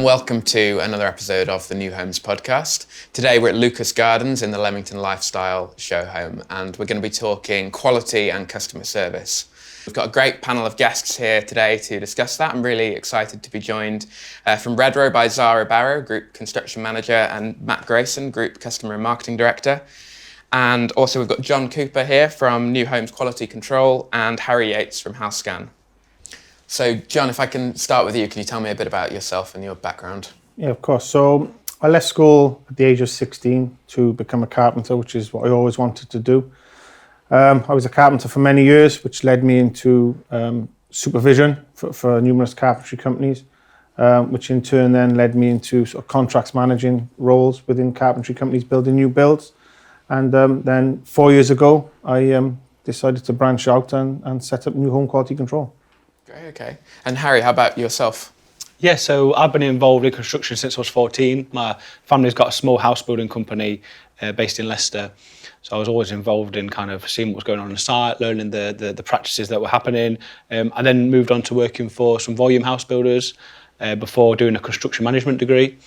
and welcome to another episode of the New Homes podcast. Today we're at Lucas Gardens in the Leamington Lifestyle show home, and we're going to be talking quality and customer service. We've got a great panel of guests here today to discuss that. I'm really excited to be joined from Redrow by Zara Barrow, Group Construction Manager, and Matt Grayson, Group Customer and Marketing Director. And also we've got John Cooper here from New Homes Quality Control and Harry Yates from HouseScan. So John, if I can start with you, can you tell me a bit about yourself and your background? Yeah, of course. So I left school at the age of 16 to become a carpenter, which is what I always wanted to do. I was a carpenter for many years, which led me into supervision for numerous carpentry companies, which in turn then led me into sort of contracts managing roles within carpentry companies, building new builds. And then 4 years ago, I decided to branch out and set up New Home Quality Control. Great, okay. And Harry, how about yourself? Yeah, so I've been involved in construction since I was 14. My family's got a small house building company based in Leicester. So I was always involved in kind of seeing what was going on the site, learning the practices that were happening. I then moved on to working for some volume house builders before doing a construction management degree.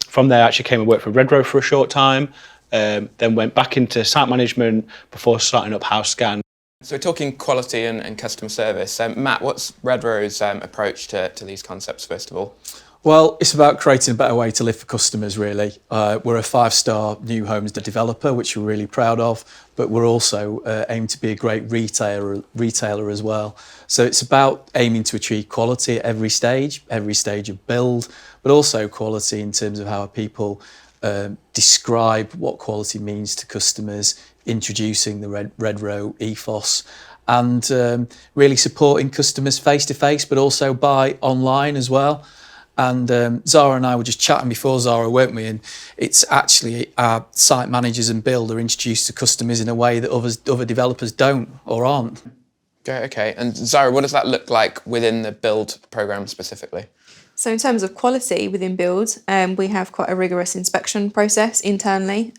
From there, I actually came and worked for Redrow for a short time, then went back into site management before starting up HouseScan. So we're talking quality and customer service. Matt, what's Redrow's approach to these concepts, first of all? Well, it's about creating a better way to live for customers, really. We're a 5-star new homes developer, which we're really proud of, but we're also aiming to be a great retailer as well. So it's about aiming to achieve quality at every stage of build, but also quality in terms of how people describe what quality means to customers, introducing the Redrow ethos, and really supporting customers face-to-face, but also by online as well. And Zara and I were just chatting before, Zara, weren't we? And it's actually our site managers and build are introduced to customers in a way that other developers don't or aren't. Okay. And Zara, what does that look like within the build programme specifically? So in terms of quality within build, we have quite a rigorous inspection process internally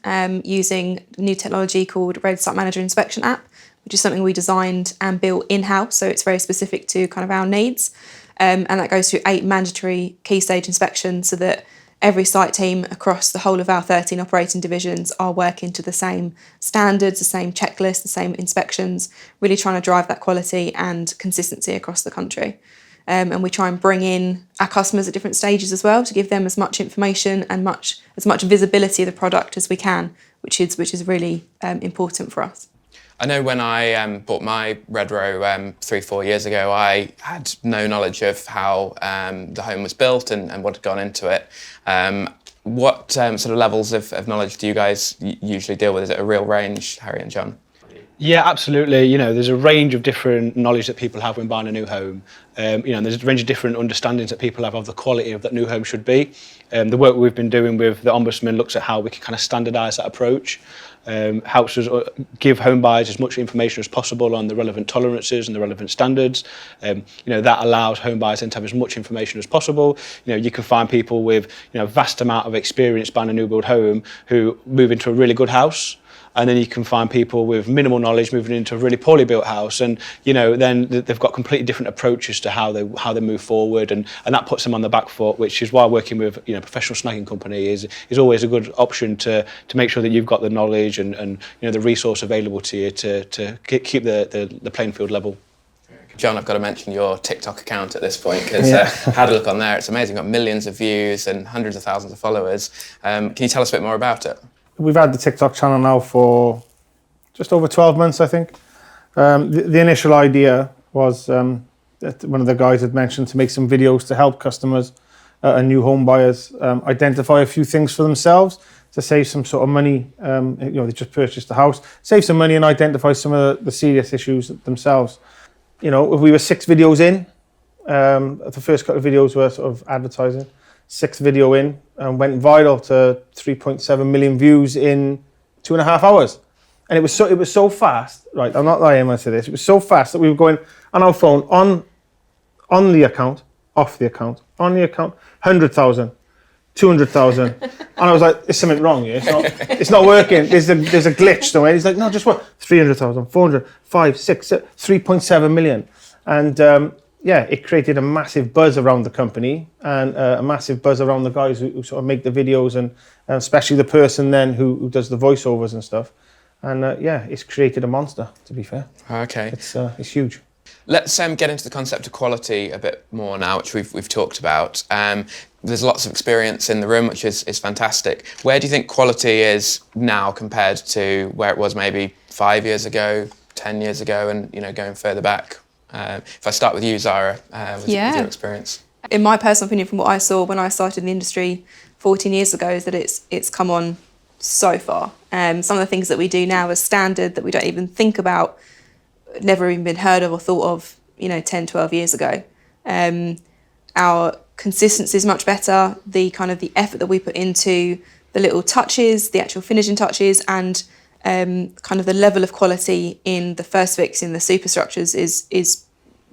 using new technology called Red Site Manager Inspection app, which is something we designed and built in-house, so it's very specific to kind of our needs. And that goes through 8 mandatory key stage inspections so that every site team across the whole of our 13 operating divisions are working to the same standards, the same checklist, the same inspections, really trying to drive that quality and consistency across the country. And we try and bring in our customers at different stages as well to give them as much information and as much visibility of the product as we can, which is really important for us. I know when I bought my Redrow 3-4 years ago, I had no knowledge of how the home was built and what had gone into it. What sort of levels of knowledge do you guys usually deal with? Is it a real range, Harry and John? Yeah, absolutely. You know, there's a range of different knowledge that people have when buying a new home. There's a range of different understandings that people have of the quality of that new home should be. The work we've been doing with the ombudsman looks at how we can kind of standardise that approach. Helps us give home buyers as much information as possible on the relevant tolerances and the relevant standards. That allows home buyers then to have as much information as possible. You can find people with vast amount of experience buying a new build home who move into a really good house. And then you can find people with minimal knowledge moving into a really poorly built house, and then they've got completely different approaches to how they move forward, and that puts them on the back foot. Which is why working with a professional snagging company is always a good option to make sure that you've got the knowledge and the resource available to you to keep the playing field level. John, I've got to mention your TikTok account at this point because I had a look on there. It's amazing. Got millions of views and hundreds of thousands of followers. Can you tell us a bit more about it? We've had the TikTok channel now for just over 12 months, I think. The initial idea was that one of the guys had mentioned to make some videos to help customers and new home buyers identify a few things for themselves to save some sort of money. They just purchased a house, save some money and identify some of the serious issues themselves. If we were 6 videos in, the first couple of videos were sort of advertising. 6th video in and went viral to 3.7 million views in 2.5 hours. And it was so fast, right? I'm not lying when I say this. It was so fast that we were going on our phone on the account, off the account, on the account, 100,000, 200,000. And I was like, there's something wrong here. It's not working. There's a glitch somewhere. He's like, no, just what? 300,000, 400, 5, 6, 3.7 million. And yeah, it created a massive buzz around the company and a massive buzz around the guys who sort of make the videos and especially the person then who does the voiceovers and stuff. And yeah, it's created a monster, to be fair. Okay. It's huge. Let's get into the concept of quality a bit more now, which we've talked about. There's lots of experience in the room, which is fantastic. Where do you think quality is now compared to where it was maybe 5 years ago, 10 years ago, and going further back? If I start with you, Zara, with your experience. In my personal opinion, from what I saw when I started in the industry 14 years ago, is that it's come on so far. Some of the things that we do now are standard that we don't even think about, never even been heard of or thought of, 10, 12 years ago. Our consistency is much better. The kind of the effort that we put into the little touches, the actual finishing touches, and kind of the level of quality in the first fix in the superstructures is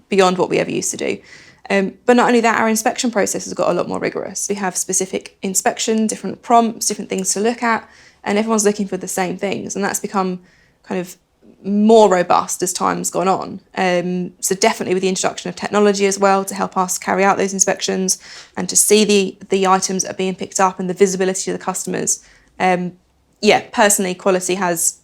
beyond what we ever used to do. But not only that, our inspection process has got a lot more rigorous. We have specific inspection, different prompts, different things to look at, and everyone's looking for the same things, and that's become kind of more robust as time's gone on. So definitely with the introduction of technology as well to help us carry out those inspections and to see the items that are being picked up and the visibility to the customers. Personally, quality has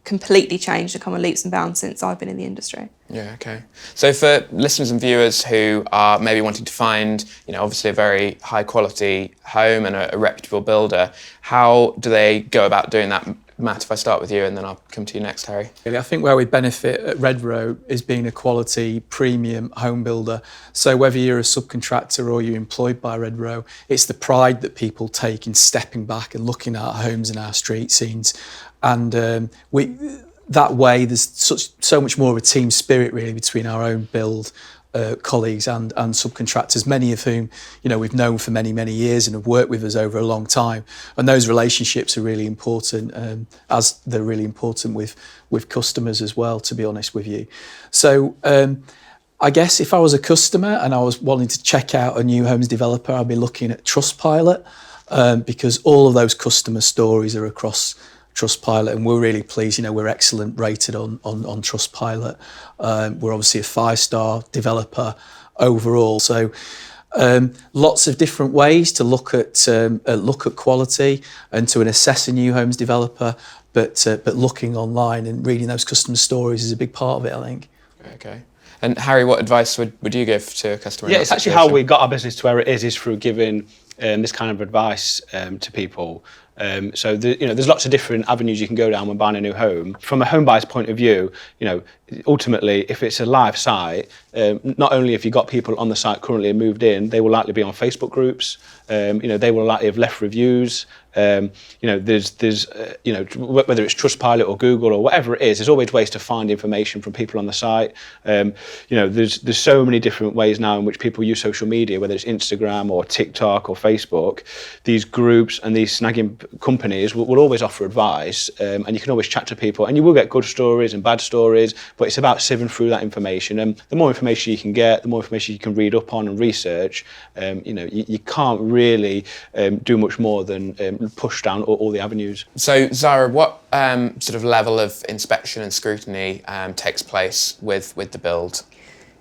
completely changed and come on leaps and bounds since I've been in the industry. Yeah, okay. So for listeners and viewers who are maybe wanting to find, obviously a very high quality home and a reputable builder, how do they go about doing that? Matt, if I start with you and then I'll come to you next, Harry. I think where we benefit at Redrow is being a quality premium home builder. So whether you're a subcontractor or you're employed by Redrow, it's the pride that people take in stepping back and looking at our homes and our street scenes. And that way there's so much more of a team spirit really between our own build colleagues and subcontractors, many of whom we've known for many, many years and have worked with us over a long time. And those relationships are really important, as they're really important with customers as well, to be honest with you. So I guess if I was a customer and I was wanting to check out a new homes developer, I'd be looking at Trustpilot, because all of those customer stories are across Trustpilot, and we're really pleased. We're excellent rated on Trustpilot. We're obviously a 5-star developer overall. So lots of different ways to look at quality and to assess a new homes developer. But looking online and reading those customer stories is a big part of it, I think. Okay. And Harry, what advice would you give to a customer? Yeah, it's actually how we got our business to where it is through giving this kind of advice to people. So there's lots of different avenues you can go down when buying a new home. From a home buyer's point of view, ultimately, if it's a live site, not only if you've got people on the site currently and moved in, they will likely be on Facebook groups. They will likely have left reviews. There's whether it's Trustpilot or Google or whatever it is, there's always ways to find information from people on the site. There's so many different ways now in which people use social media, whether it's Instagram or TikTok or Facebook. These groups and these snagging companies will always offer advice, and you can always chat to people, and you will get good stories and bad stories, but it's about sieving through that information. And the more information you can get, the more information you can read up on and research. You can't really do much more than push down all the avenues. So Zara, what sort of level of inspection and scrutiny takes place with the build?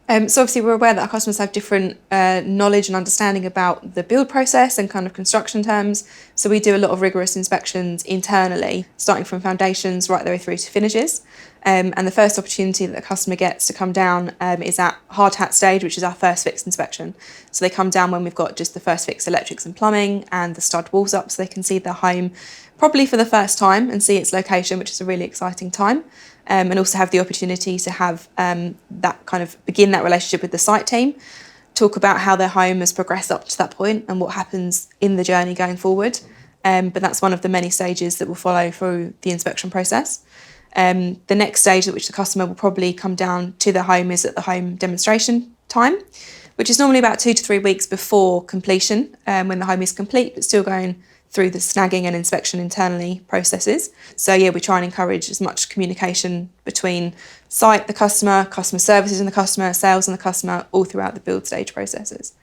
So obviously we're aware that our customers have different knowledge and understanding about the build process and kind of construction terms. So we do a lot of rigorous inspections internally, starting from foundations right the way through to finishes. And the first opportunity that the customer gets to come down is at hard hat stage, which is our first fix inspection. So they come down when we've got just the first fix electrics and plumbing and the stud walls up, so they can see their home probably for the first time and see its location, which is a really exciting time. And also have the opportunity to have that kind of begin that relationship with the site team, talk about how their home has progressed up to that point and what happens in the journey going forward. But that's one of the many stages that will follow through the inspection process. The next stage at which the customer will probably come down to their home is at the home demonstration time, which is normally about 2 to 3 weeks before completion, when the home is complete, but still going through the snagging and inspection internally processes. So yeah, we try and encourage as much communication between site, the customer services and the customer, sales and the customer, all throughout the build stage processes.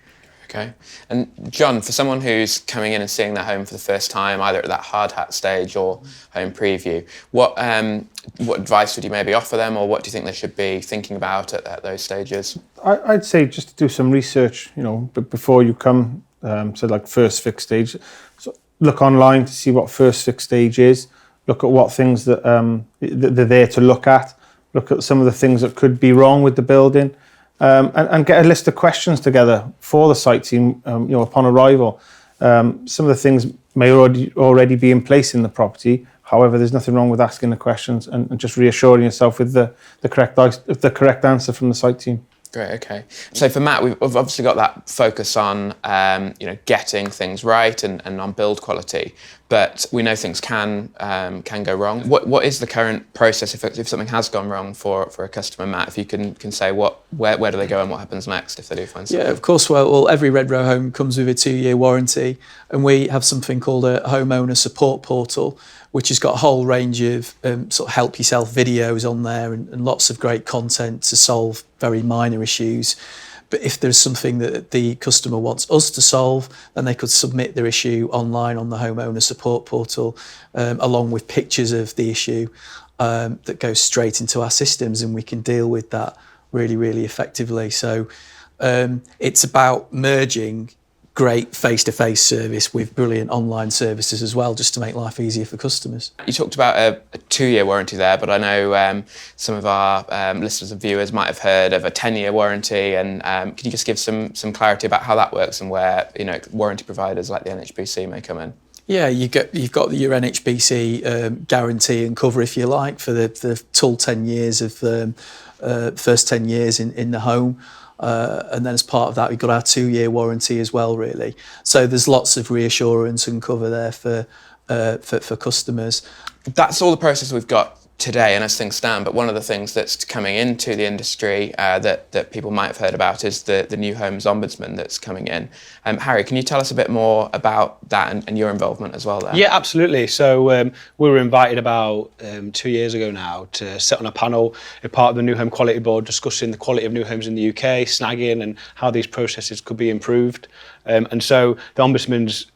Okay. And John, for someone who's coming in and seeing their home for the first time, either at that hard hat stage or home preview, what advice would you maybe offer them, or what do you think they should be thinking about at those stages? I'd say just to do some research, before you come to like first fix stage. So look online to see what first fix stage is. Look at what things that they're there to look at. Look at some of the things that could be wrong with the building. And get a list of questions together for the site team, upon arrival. Some of the things may already be in place in the property. However, there's nothing wrong with asking the questions and just reassuring yourself with the correct answer from the site team. Great, okay. So for Matt, we've obviously got that focus on getting things right and on build quality, but we know things can go wrong. What is the current process if something has gone wrong for a customer, Matt? If you can say where do they go and what happens next if they do find something? Yeah, of course. Well, every Redrow home comes with a 2-year warranty, and we have something called a homeowner support portal, which has got a whole range of sort of help yourself videos on there and lots of great content to solve very minor issues. But if there's something that the customer wants us to solve, then they could submit their issue online on the homeowner support portal, along with pictures of the issue that goes straight into our systems, and we can deal with that really, really effectively. So it's about merging great face-to-face service with brilliant online services as well, just to make life easier for customers. You talked about a 2-year warranty there, but I know some of our listeners and viewers might have heard of a 10-year warranty, and can you just give some clarity about how that works and where warranty providers like the NHBC may come in? Yeah, you've got your NHBC guarantee and cover, if you like, for the full 10 years of first 10 years in the home. And then as part of that, we've got our 2-year warranty as well, really. So there's lots of reassurance and cover there for customers. That's all the process we've got today and as things stand, but one of the things that's coming into the industry that people might have heard about is the new homes ombudsman that's coming in. Harry, can you tell us a bit more about that and your involvement as well there? Yeah, absolutely. So we were invited about 2 years ago now to sit on a panel as part of the New Home Quality Board discussing the quality of new homes in the UK, snagging and how these processes could be improved. And so the Ombudsman's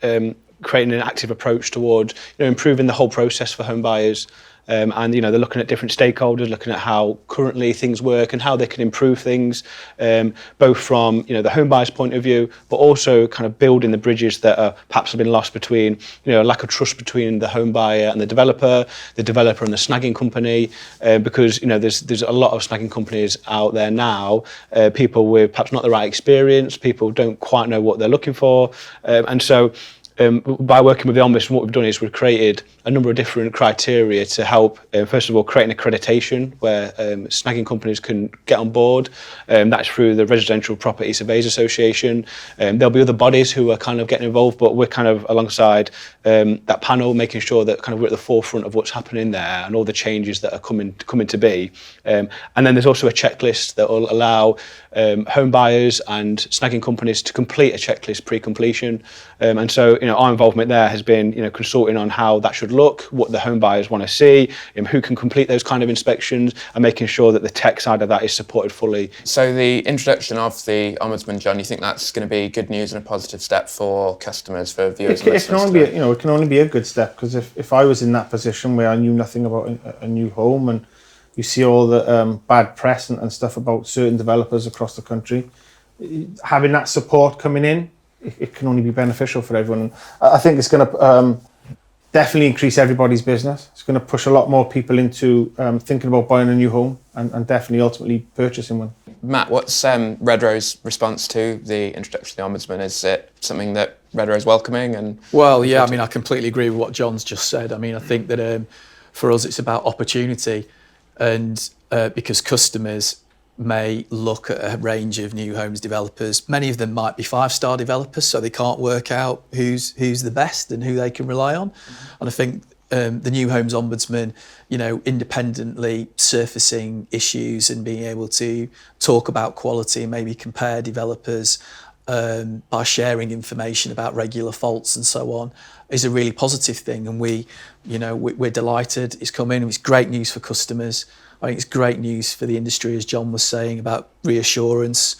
creating an active approach towards improving the whole process for home buyers. And they're looking at different stakeholders, looking at how currently things work and how they can improve things, both from the home buyer's point of view, but also kind of building the bridges that are perhaps have been lost between a lack of trust between the home buyer and the developer and the snagging company, because there's a lot of snagging companies out there now, people with perhaps not the right experience, people don't quite know what they're looking for, and so. By working with the Ombudsman, what we've done is we've created a number of different criteria to help, first of all, create an accreditation where snagging companies can get on board. That's through the Residential Property Surveyors Association. There'll be other bodies who are kind of getting involved, but we're kind of alongside that panel, making sure that kind of we're at the forefront of what's happening there and all the changes that are coming to be. And then there's also a checklist that will allow home buyers and snagging companies to complete a checklist pre-completion. And so, our involvement there has been, consulting on how that should look, what the home buyers want to see, who can complete those kind of inspections, and making sure that the tech side of that is supported fully. So the introduction of the Ombudsman, John, you think that's going to be good news and a positive step for customers, for viewers and listeners? It can only be a good step, because if I was in that position where I knew nothing about a new home, and you see all the bad press and stuff about certain developers across the country, having that support coming in, it can only be beneficial for everyone. And I think it's going to definitely increase everybody's business. It's going to push a lot more people into thinking about buying a new home and definitely ultimately purchasing one. Matt, what's Redrow's response to the introduction of the Ombudsman? Is it something that Redrow is welcoming? Well, yeah, I completely agree with what John's just said. I think that for us it's about opportunity, and because customers may look at a range of new homes developers. Many of them might be 5-star developers, so they can't work out who's the best and who they can rely on. Mm-hmm. And I think the new homes ombudsman, independently surfacing issues and being able to talk about quality and maybe compare developers by sharing information about regular faults and so on, is a really positive thing. And we're delighted it's coming. It's great news for customers. I think it's great news for the industry, as John was saying, about reassurance.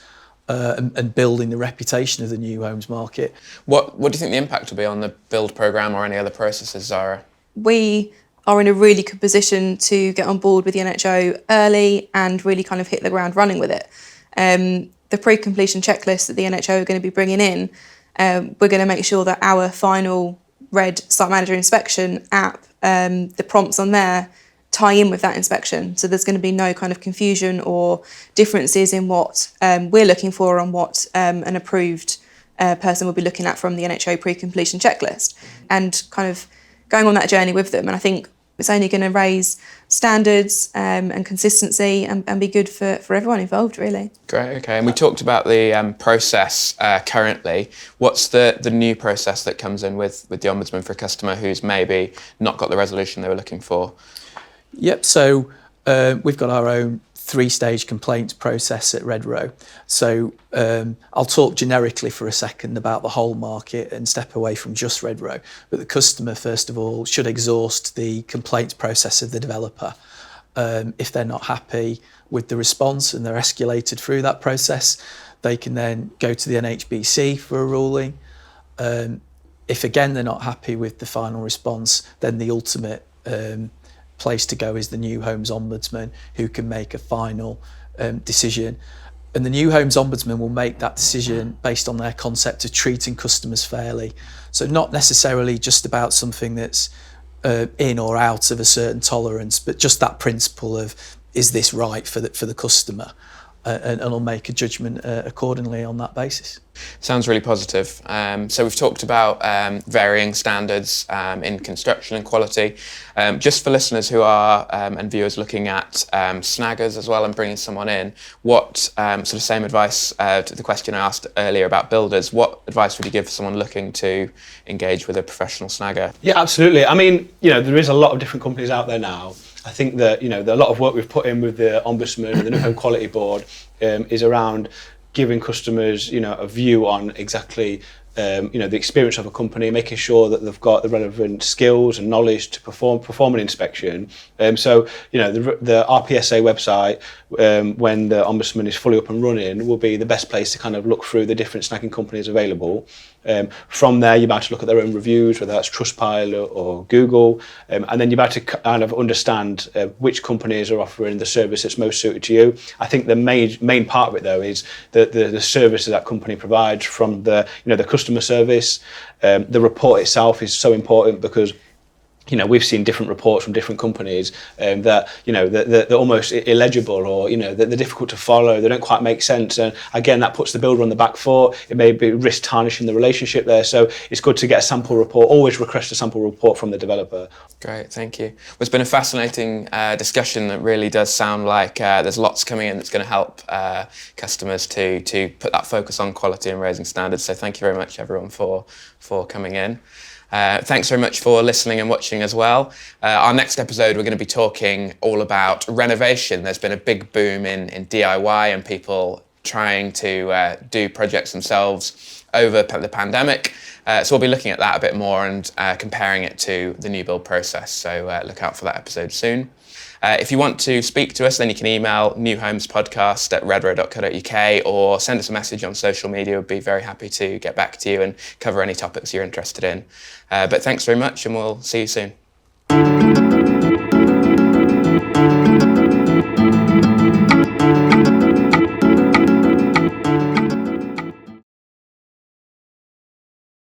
and building the reputation of the new homes market. What do you think the impact will be on the build programme or any other processes, Zara? We are in a really good position to get on board with the NHO early and really kind of hit the ground running with it. The pre-completion checklist that the NHO are going to be bringing in, we're going to make sure that our final Red Site Manager Inspection app, the prompts on there tie in with that inspection. So there's going to be no kind of confusion or differences in what we're looking for and what an approved person will be looking at from the NHO pre-completion checklist, and kind of going on that journey with them. And I think it's only going to raise standards and consistency and be good for everyone involved, really. Great, okay. And we talked about the process currently. What's the new process that comes in with the Ombudsman for a customer who's maybe not got the resolution they were looking for? Yep, so we've got our own 3-stage complaints process at Redrow. So I'll talk generically for a second about the whole market and step away from just Redrow. But the customer, first of all, should exhaust the complaints process of the developer. If they're not happy with the response and they're escalated through that process, they can then go to the NHBC for a ruling. If again they're not happy with the final response, then the ultimate place to go is the New Homes Ombudsman, who can make a final decision. And the New Homes Ombudsman will make that decision based on their concept of treating customers fairly. So not necessarily just about something that's in or out of a certain tolerance, but just that principle of, is this right for the customer? And I'll make a judgment accordingly on that basis. Sounds really positive. So we've talked about varying standards in construction and quality. Just for listeners who are and viewers looking at snaggers as well and bringing someone in, what sort of same advice to the question I asked earlier about builders, what advice would you give someone looking to engage with a professional snagger? Yeah, absolutely. I mean, there is a lot of different companies out there now. I think that, a lot of work we've put in with the Ombudsman and the New Home Quality Board is around giving customers, a view on exactly, the experience of a company, making sure that they've got the relevant skills and knowledge to perform an inspection. So, the RPSA website, when the Ombudsman is fully up and running, will be the best place to kind of look through the different snagging companies available. From there, you're about to look at their own reviews, whether that's Trustpilot or Google, and then you're about to kind of understand which companies are offering the service that's most suited to you. I think the main part of it, though, is the service that company provides, from the customer service. The report itself is so important because we've seen different reports from different companies that they're almost illegible, or they're difficult to follow. They don't quite make sense, and again, that puts the builder on the back foot. It may be risk tarnishing the relationship there. So it's good to get a sample report. Always request a sample report from the developer. Great, thank you. Well, it's been a fascinating discussion that really does sound like there's lots coming in that's going to help customers to put that focus on quality and raising standards. So thank you very much, everyone, for coming in. Thanks very much for listening and watching as well. Our next episode, we're going to be talking all about renovation. There's been a big boom in DIY and people trying to do projects themselves over the pandemic. So we'll be looking at that a bit more and comparing it to the new build process. So look out for that episode soon. If you want to speak to us, then you can email newhomespodcast@redrow.co.uk or send us a message on social media. We'd be very happy to get back to you and cover any topics you're interested in. But thanks very much, and we'll see you soon.